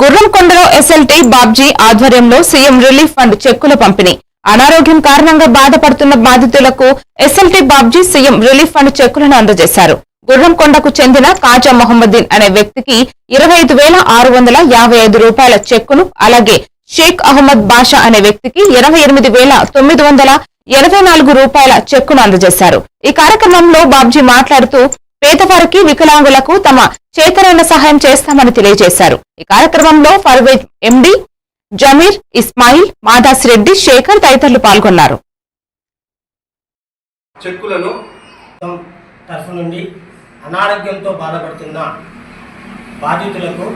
గుర్రంకొండలో SLT Babji ఆధ్వర్యంలో CM relief fund చెక్కుల పంపిణీ. అనారోగ్యం కారణంగా బాధపడుతున్న బాధితులకు SLT Babji CM relief fund చెక్కులను అందజేశారు. గుర్రంకొండకు చెందిన కాజా మొహమ్మద్దీన్ అనే వ్యక్తికి 25,655 రూపాయల చెక్కును, అలాగే షేక్ అహ్మద్ బాషా అనే వ్యక్తికి 28,984 రూపాయల చెక్కును అందజేశారు. ఈ కార్యక్రమంలో బాబ్జీ మాట్లాడుతూ పేదవారికి, వికలాంగులకు తమ చేతనైన సహాయం చేస్తామని తెలియజేశారు. ఈ కార్యక్రమంలో ఫర్వేజ్ ఎండి, జమీర్, ఇస్మాయిల్, మాదాస్ రెడ్డి, శేఖర్ తదితరులు పాల్గొన్నారు. చెక్కులను తరఫు నుండి అనారోగ్యంతో బాధపడుతున్న బాధితులకు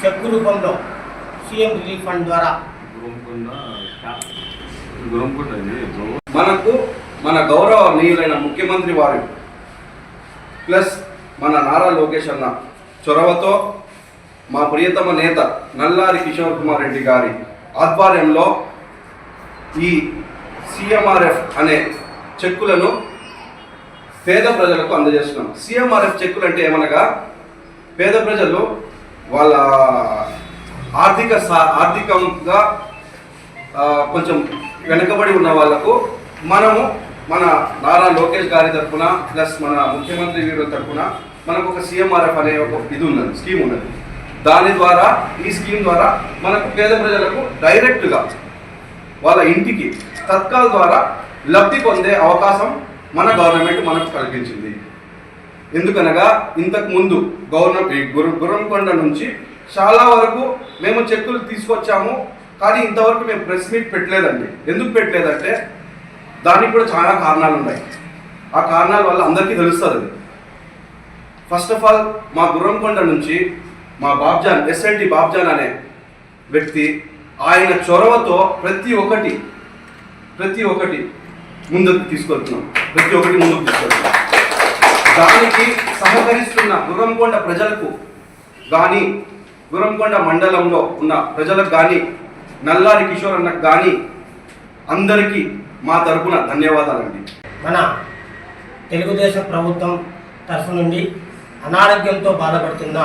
చెక్కు రూపంలో సీఎం రిలీఫ్ ఫండ్ ద్వారా మనకు మన గౌరవనీయులైన ముఖ్యమంత్రి వారి ప్లస్ మన నారా లోకేష్ అన్న చొరవతో మా ప్రియతమ నేత నల్లారి కిషోర్ కుమార్ రెడ్డి గారి ఆధ్వర్యంలో ఈ సిఎంఆర్ఎఫ్ అనే చెక్కులను పేద ప్రజలకు అందజేస్తున్నాం. సిఎంఆర్ఎఫ్ చెక్కులు అంటే ఏమనగా పేద ప్రజలు వాళ్ళ ఆర్థికంగా కొంచెం వెనుకబడి ఉన్న వాళ్లకు మనము మన నారా లోకేష్ గారి తరఫున ప్లస్ మన ముఖ్యమంత్రి వీరు తరఫున మనకు ఒక సిఎంఆర్ఎఫ్ అనే ఒక స్కీమ్ ఉన్నది. దాని ద్వారా ఈ స్కీమ్ ద్వారా మనకు పేద ప్రజలకు డైరెక్ట్గా వాళ్ళ ఇంటికి తత్కాల్ ద్వారా లబ్ధి పొందే అవకాశం మన గవర్నమెంట్ మనకు కల్పించింది. ఎందుకనగా ఇంతకు ముందు గుర్రంకొండ నుంచి చాలా వరకు మేము చెక్కులు తీసుకొచ్చాము, కానీ ఇంతవరకు మేము ప్రెస్ మీట్ పెట్టలేదండి. ఎందుకు పెట్టలేదంటే దానికి కూడా చాలా కారణాలు ఉన్నాయి. ఆ కారణాల వల్ల అందరికీ తెలుస్తుంది. ఫస్ట్ ఆఫ్ ఆల్ మా గుర్రంకొండ నుంచి మా బాబ్జాన్, ఎస్ఎల్టీ బాబ్జాన్ అనే వ్యక్తి, ఆయన చొరవతో ప్రతి ఒక్కటి ముందుకు తీసుకొస్తున్నాం. దానికి సహకరిస్తున్న గుర్రంకొండ ప్రజలకు కానీ, గుర్రంకొండ మండలంలో ఉన్న ప్రజలకు కానీ, నల్లారి కిషోర్ అన్నకు కానీ అందరికీ మా తరపున ధన్యవాదాలండి. మన తెలుగుదేశం ప్రభుత్వం తరఫు నుండి అనారోగ్యంతో బాధపడుతున్న